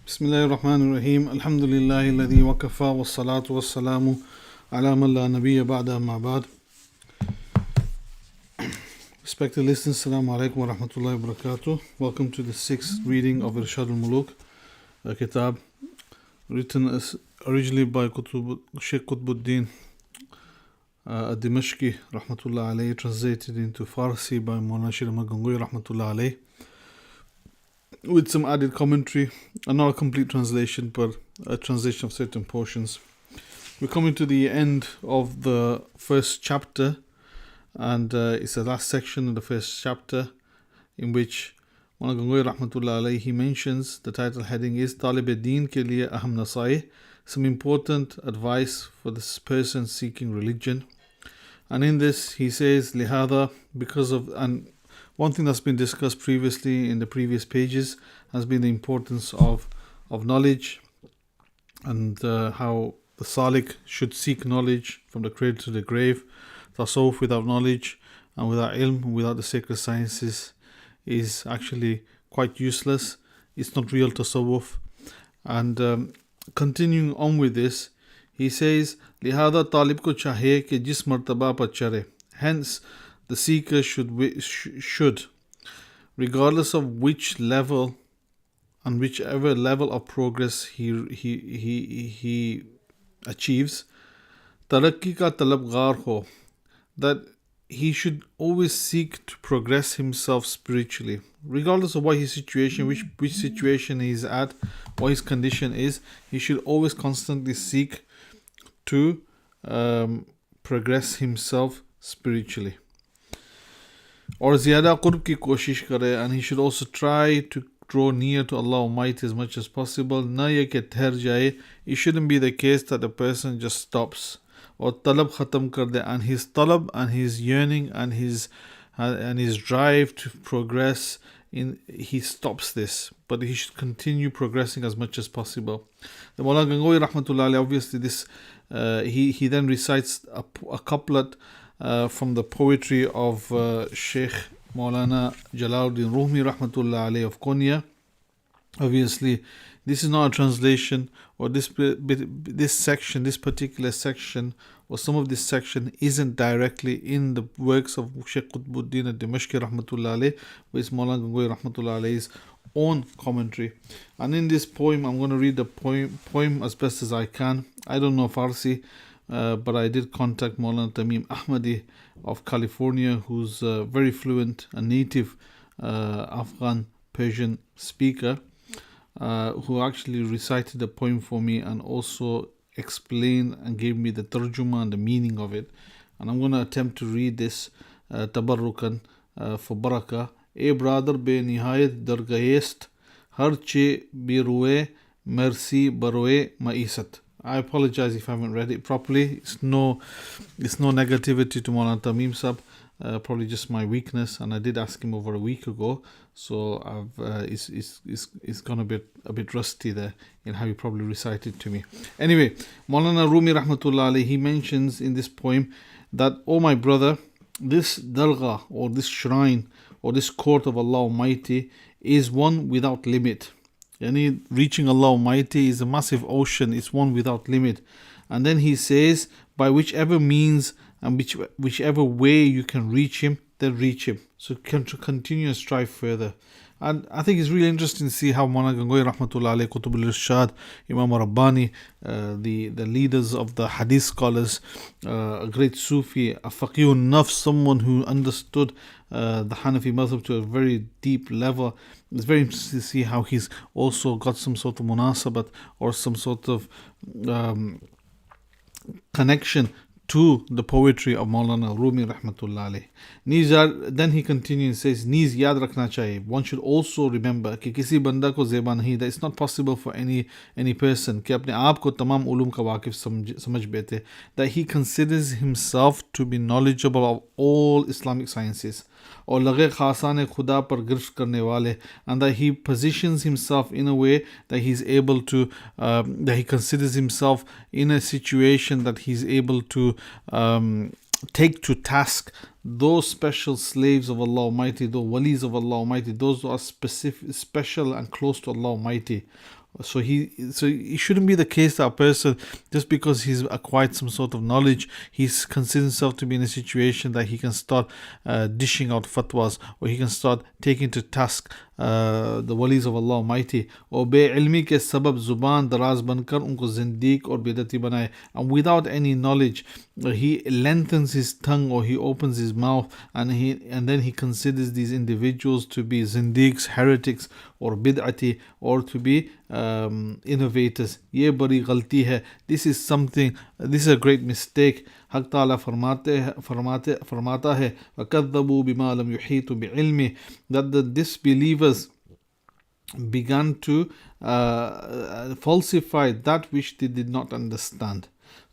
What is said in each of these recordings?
Bismillahir Rahmanir Rahim. Alhamdulillahi alladhi wakafa wa salatu wa salamu ala man la nabiyya ba'da ma ba'd. Respected listeners, Assalamu alaikum wa rahmatullahi wa barakatuh. Welcome to the sixth reading of Irshad al-Muluk, a kitab written originally by Sheikh Qutbuddin Dimashqi rahmatullah alayhi, translated into Farsi by Mawlana Rashid Ahmad Gangohi rahmatullah alayhi, with some added commentary, and not a complete translation, but a translation of certain portions. We're coming to the end of the first chapter, and it's the last section of the first chapter, in which Mawlana Gangohi rahmatullah alayhi, he mentions, the title heading is Talib-e-Deen ke liye aham nasaih, some important advice for this person seeking religion. And in this he says, lihada, because of, and one thing that's been discussed previously in the previous pages has been the importance of knowledge, and how the Salik should seek knowledge from the cradle to the grave. Tasawwuf without knowledge and without ilm, without the sacred sciences, is actually quite useless. It's not real tasawwuf. And continuing on with this, he says, Lihada talib ko chahiye ki jis martaba par chare. Hence, the seeker should, regardless of which level and whichever level of progress he achieves, tarakki ka talabgar ho, that he should always seek to progress himself spiritually, regardless of what his situation, which situation he's at, what his condition is. He should always constantly seek to progress himself spiritually. Or ziyada qurb ki koshish kare, and he should also try to draw near to Allah Almighty as much as possible. Na ye ke thar jaye, it shouldn't be the case that a person just stops or talab khatam kar de, and his talab and his yearning and his drive to progress he stops this, but he should continue progressing as much as possible. The Mawlana Gangohi rahmatullah alayhi, obviously this he then recites a couplet from the poetry of Sheikh Mawlana Jalaluddin Rumi rahmatullah alayhi of Konya. Obviously, this is not a translation, or this particular section, or some of this section isn't directly in the works of Sheikh Qutbuddin Dimashqi rahmatullah alayhi, but it's Mawlana Gangohi rahmatullah alayhi's own commentary. And in this poem, I'm going to read the poem as best as I can. I don't know Farsi, but I did contact Mawlana Tamim Ahmadi of California, who's a very fluent and native Afghan Persian speaker, who actually recited the poem for me and also explained and gave me the tarjuma and the meaning of it. And I'm going to attempt to read this tabarrukan for barakah. E brother be nihayat dargahest, har che biruwe mercy baroe maisat. I apologize if I haven't read it properly. It's no negativity to Mawlana Tamim Sab, probably just my weakness, and I did ask him over a week ago, so it's gone a bit rusty there in how he probably recited to me. Anyway, Mawlana Rumi rahmatullah alayhi, he mentions in this poem that, oh my brother, this dargah, or this shrine, or this court of Allah Almighty is one without limit. Yani reaching Allah Almighty is a massive ocean, it's one without limit. And then he says, by whichever means and whichever way you can reach Him, then reach Him. So continue and strive further. And I think it's really interesting to see how Mawlana Gangohi rahmatullah alayhi, Qutb al-Irshad, Imam Rabbani, the leaders of the hadith scholars, a great Sufi, a faqihun nafs, someone who understood the Hanafi madhab to a very deep level. It's very interesting to see how he's also got some sort of munasabat, or some sort of connection to the poetry of Mawlana Rumi rahmatullah alayhi. Then he continues and says, Neez yaad rakhna chahiye. One should also remember कि किसी बंदा को ज़ेबा नहीं, that it's not possible for any person कि अपने आप को तमाम उलूम का वाकिफ समझ बैठे, that he considers himself to be knowledgeable of all Islamic sciences, और लगे खासाने खुदा पर गिरफ्त करने वाले, and that he positions himself in a way that he's able to that he considers himself in a situation that he's able to take to task those special slaves of Allah Almighty, those walis of Allah Almighty, those who are special and close to Allah Almighty. So it shouldn't be the case that a person, just because he's acquired some sort of knowledge, he's considers himself to be in a situation that he can start dishing out fatwas, or he can start taking to task the walis of Allah Almighty, और बेइल्मी के सबब जुबान दराज बनकर उनको जिंदीक और बेदती बनाए. And without any knowledge, he lengthens his tongue, or he opens his mouth, and then he considers these individuals to be zindiqs, heretics, or bid'ati, or to be innovators. ये बड़ी गलती है. This is a great mistake. हक ताला फरमाता है वकذبوا بما لم يحيطوا بعلمه, that the disbelievers began to falsify that which they did not understand.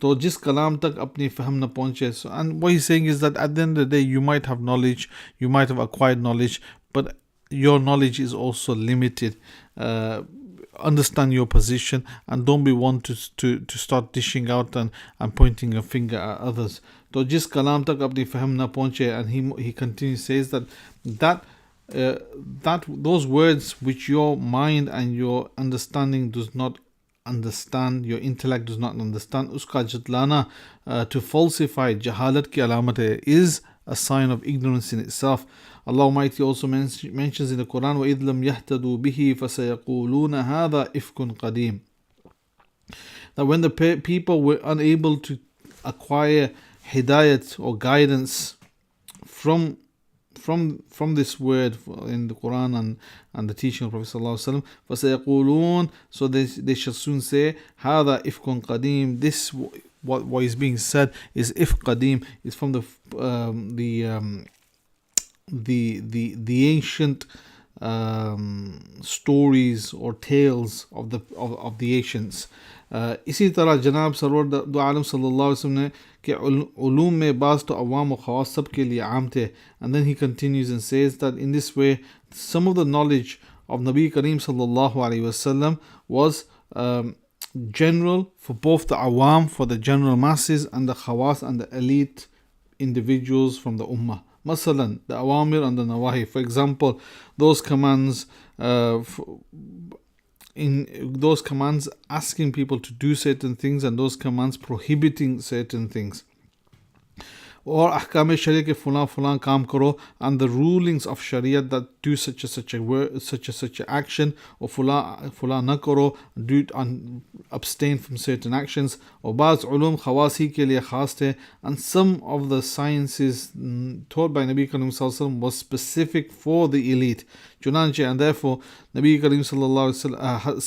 तो जिस कलाम तक अपनी फहम न पहुंचे. So, and what he's saying is that at the end of the day, you might have knowledge, you might have acquired knowledge, but your knowledge is also limited. Understand your position, and don't be one to start dishing out and pointing a finger at others. तो जिस कलाम तक अपनी फहम न पहुंचे, and he continues, says that those words which your mind and your understanding does not understand, your intellect does not understand, uska jatlana, to falsify jahalat ki alamat hai, is a sign of ignorance in itself. Allah Almighty also mentions in the Quran, وَإِذْ لَمْ يَهْتَدُوا بِهِ فَسَيَقُولُونَ هَذَا إِفْكٌ قَدِيمٌ, that when the people were unable to acquire hidayat or guidance from this word in the Quran and the teaching of Prophet sallallahu alaihi wasallam, فَسَيَقُولُونَ, so they shall soon say, هَذَا إِفْكٌ قَدِيمٌ, this what is being said is ifk qadim, is from the ancient stories or tales of the ancients. इसी तरह जनाब server दो आलम सल्लल्लाहु अलैहि वसल्लम ने कि उलूम में बाज़ तो अवाम और ख़वास सब के लिए आम थे. And then he continues and says that in this way some of the knowledge of Nabi Kareem sallallahu alaihi wasallam was general for both the awam, for the general masses, and the khawas and the elite individuals from the ummah. Masalan, the awamir and the nawahi. For example, those commands asking people to do certain things, and those commands prohibiting certain things. Or ahkam sharia ke fulan kaam karo, and the rulings of sharia that do such a action, or fulan na karo, do abstain from certain actions. Or baaz ulum khawasi ke liye khas the, and some of the sciences taught by Nabi Karim sallallahu alaihi wasallam was specific for the elite. Chunanche, and therefore Nabi Karim sallallahu alaihi wasallam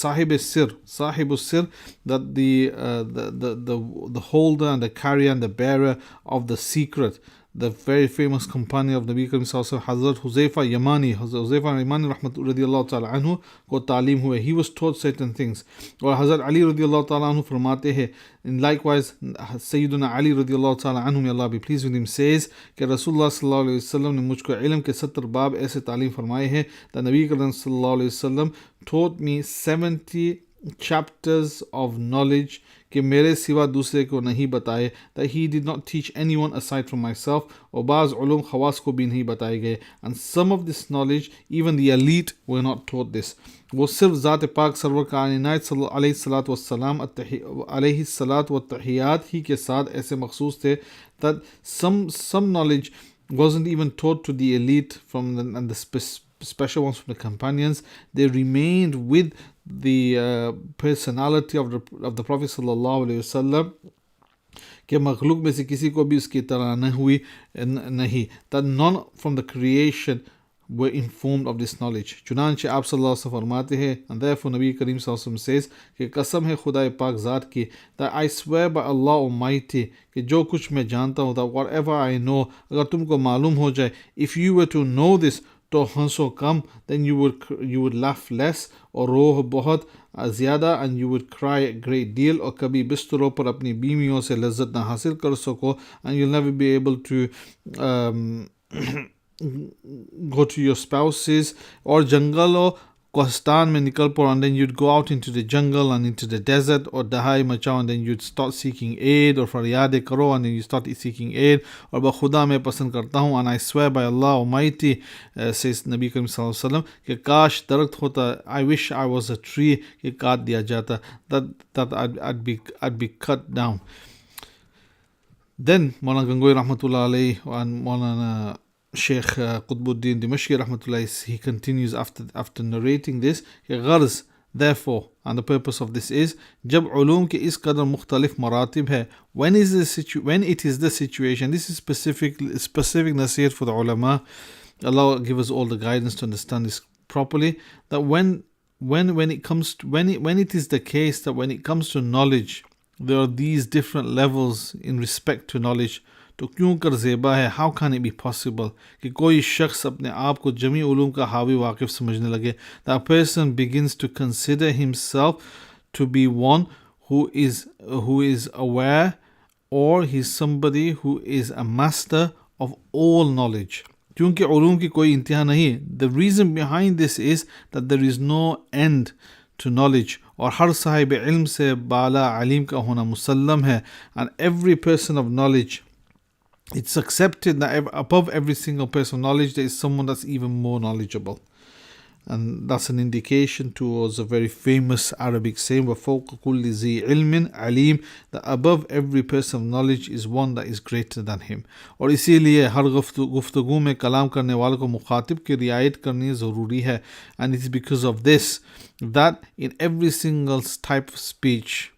sahib sir, that the holder and the carrier and the bearer of the secret, the very famous companion of Nabi Karim sallallahu alaihi wasallam, Hazrat Huzaifa Yamani radiyallahu ta'ala anhu ko ta'lim hue, he was taught certain things. Or Hazrat Ali radiyallahu ta'ala anhu farmate hai, and likewise Sayyiduna Ali radiyallahu ta'ala anhu, may Allah be pleased with him, says कि Rasulullah sallallahu alaihi wasallam ने मुझको इल्म के 70 बाब ऐसे तालीम फरमाए हैं that Nabi Karim sallallahu alaihi wasallam taught me 70 chapters of knowledge कि मेरे सिवा दूसरे को नहीं बताए, that he did not teach anyone aside from myself. और बाज़ उलूम खवास को भी नहीं बताए गए, and some of this knowledge even the elite were not taught this. वो सिर्फ ज़ात पाक सरवर कायनात अलैहि सलात व तहियात ही के साथ ऐसे मखसूस थे that some knowledge wasn't even taught to the elite and the special ones from the companions. They remained with the personality of the Prophet sallallahu alaihi wasallam, कि मखलूक में से किसी को भी उसकी तरह न हुई नहीं, that none from the creation were informed of this knowledge. चुनांचे आप सल्लल्लाहु अलैहि वसल्लम फरमाते हैं, and therefore Nabi Kareem sallallahu alaihi wasallam says कि कसम है खुदा पाक ज़ात की, that I swear by Allah Almighty कि जो कुछ मैं जानता हूँ, that whatever I know, अगर तुमको मालूम हो जाए, if you were to know this, तो हंसो कम, then you would laugh less, और रोह बहुत ज़्यादा, and you would cry a great deal, और कभी बिस्तरों पर अपनी बीवियों से लज्जत ना हासिल कर सको, and you'll never be able to go to your spouses, और जंगलों Kohstan mein nikal pao, and then you'd go out into the jungle and into the desert, or dahai machao, and then you'd start seeking aid, or faryade karo, and then you start seeking aid, or ba khuda mein pasand karta hu, and I swear by Allah Almighty, says Nabi Karim sallallahu alaihi wasallam, कि काश दरख्त होता, I wish I was a tree कि काट दिया जाता, that I'd be cut down. Then Mawlana Gangohi rahmatullah alayhi and Mawlana Sheikh Qutbuddin Dimashqi rahmatullah, he continues after narrating this, कि गर्ज, therefore, and the purpose of this is, जब उलूम के इस कदर मुख्तलिफ मरातिब है, when it is the situation, this is specific nasihat for the ulama. Allah give us all the guidance to understand this properly, that when it is the case that when it comes to knowledge, there are these different levels in respect to knowledge. तो क्यों कर ज़ेबा है, how can it be possible कि कोई शख्स अपने आप को जमी उलूम का हावी वाकिफ़ समझने लगे, that a person begins to consider himself to be one who is aware, or he's somebody who is a master of all knowledge. क्योंकि उलूम की कोई इंतहा नहीं. The reason behind this is that there is no end to knowledge, और हर साहिब इल्म से बाला अलीम का होना मुसल्लम है, and every person of knowledge, it's accepted that above every single person of knowledge there is someone that's even more knowledgeable. And that's an indication towards a very famous Arabic saying, وَفَوْقَ كُلِّ ذِي عِلْمٍ عَلِيمٍ, that above every person of knowledge is one that is greater than him. और इसीलिए हर गुफ्तगू में कलाम करने वालों को मुखातिब की रियायत करनी ज़रूरी है. And it's because of this that in every single type of speech,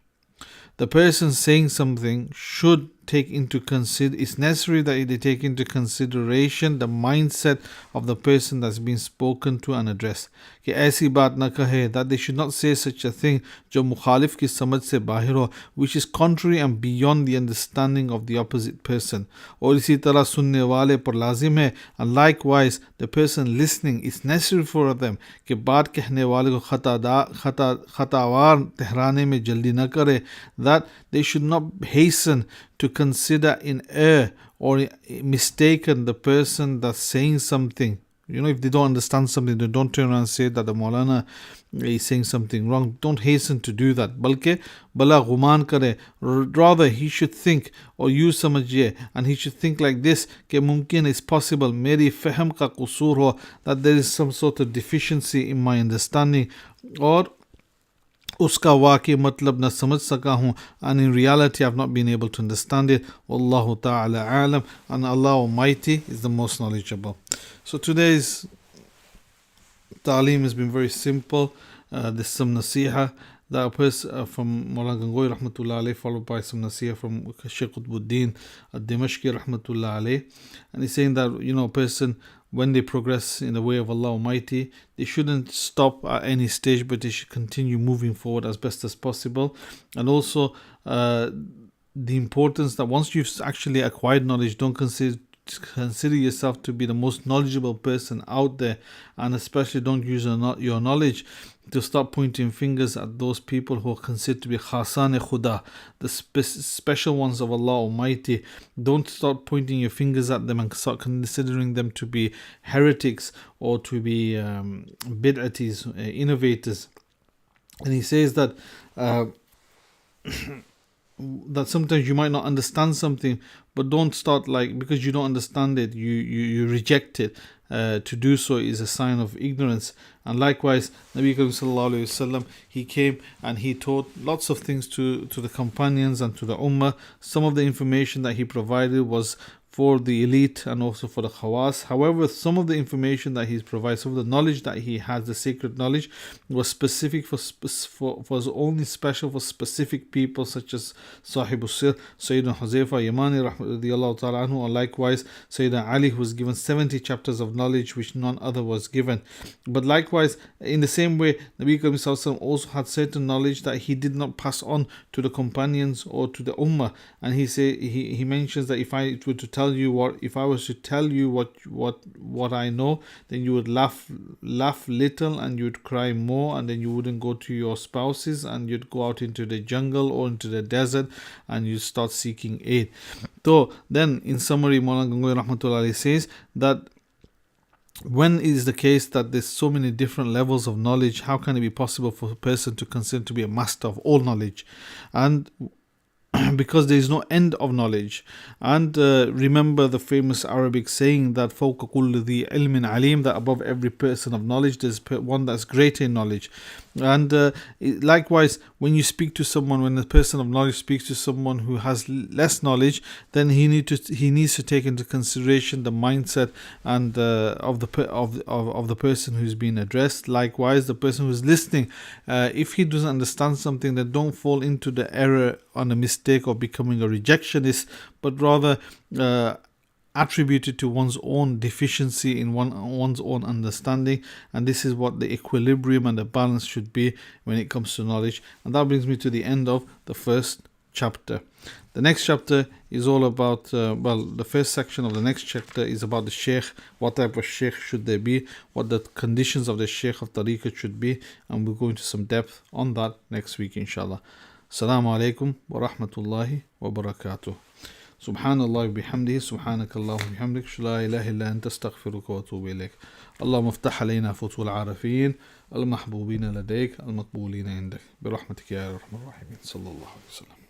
the person saying something should take into it's necessary that they take into consideration the mindset of the person that's been spoken to and addressed. कि ऐसी बात ना कहे, that they should not say such a thing जो मुखालिफ की समझ से बाहर हो, which is contrary and beyond the understanding of the opposite person. और इसी तरह सुनने वाले पर लाजिम है, and likewise the person listening, it's necessary for them कि बात कहने वाले को खतावार ठहराने में जल्दी न करे, that they should not hasten to consider in error or mistaken the person that's saying something. You know, if they don't understand something, they don't turn around and say that the Mawlana is saying something wrong. Don't hasten to do that. Balke bala guman kare. Rather, he should think, or you samajhiye, and he should think like this, ke mumkin is possible, meri fahm ka qusur ho, that there is some sort of deficiency in my understanding, or उसका वाकई मतलब न समझ सका हूँ, and in reality I've not been able to understand it. Wallahu ta'ala alam, and Allah Almighty is the most knowledgeable. So today's ta'aleem has been very simple. There's some nasiha that a person from Mawlana Gangohi rahmatullah alayhi, followed by some nasiha from Sheikh Qutbuddin Dimashqi rahmatullah alayhi. And he's saying that, you know, a person, when they progress in the way of Allah Almighty, they shouldn't stop at any stage, but they should continue moving forward as best as possible. And also the importance that once you've actually acquired knowledge, don't consider yourself to be the most knowledgeable person out there, and especially don't use your knowledge to start pointing fingers at those people who are considered to be khasan khuda, the special ones of Allah Almighty. Don't start pointing your fingers at them and start considering them to be heretics or to be bid'atis, innovators. And he says that that sometimes you might not understand something, but don't start like, because you don't understand it, you reject it. To do so is a sign of ignorance. And likewise, Nabi Karim sallallahu alayhi wasallam, he came and he taught lots of things to the companions and to the ummah. Some of the information that he provided was for the elite and also for the khawas. However, some of the information that he's provided, some of the knowledge that he has, the sacred knowledge, was specific was only special for specific people, such as Sahibul Sir, Sayyidina Huzaifa Yamani radiyallahu ta'ala anhu, or likewise Sayyidina Ali, who was given 70 chapters of knowledge which none other was given. But likewise, in the same way, Nabi Karim sallallahu also had certain knowledge that he did not pass on to the companions or to the ummah. And he mentions that if I were to tell you what I know, then you would laugh little and you would cry more, and then you wouldn't go to your spouses and you'd go out into the jungle or into the desert and you start seeking aid. So then, in summary, Mawlana Gangohi rahmatullah says that when it is the case that there's so many different levels of knowledge, how can it be possible for a person to consider to be a master of all knowledge? And because there is no end of knowledge. And remember the famous Arabic saying that فوق كل ذي علم عليم, that above every person of knowledge there's one that's greater in knowledge. And likewise, when you speak to someone, when a person of knowledge speaks to someone who has less knowledge, then he needs to take into consideration the mindset and of the person who's being addressed. Likewise, the person who's listening, if he doesn't understand something, then don't fall into the error on a mistake of becoming a rejectionist, but rather attributed to one's own deficiency in one's own understanding. And this is what the equilibrium and the balance should be when it comes to knowledge. And that brings me to the end of the first chapter. The next chapter is all about, the first section of the next chapter is about the sheikh, what type of sheikh should there be, what the conditions of the sheikh of tariqah should be, and we'll go into some depth on that next week, inshallah. Assalamu alaikum wa rahmatullahi wa barakatuh. سبحان الله بحمده سبحانك اللهم وبحمدك لا إله إلا أنت استغفرك وأتوب إليك. اللهم افتح علينا فتوح العارفين المحبوبين لديك المقبولين عندك برحمتك يا أرحم الراحمين صلى الله عليه وسلم.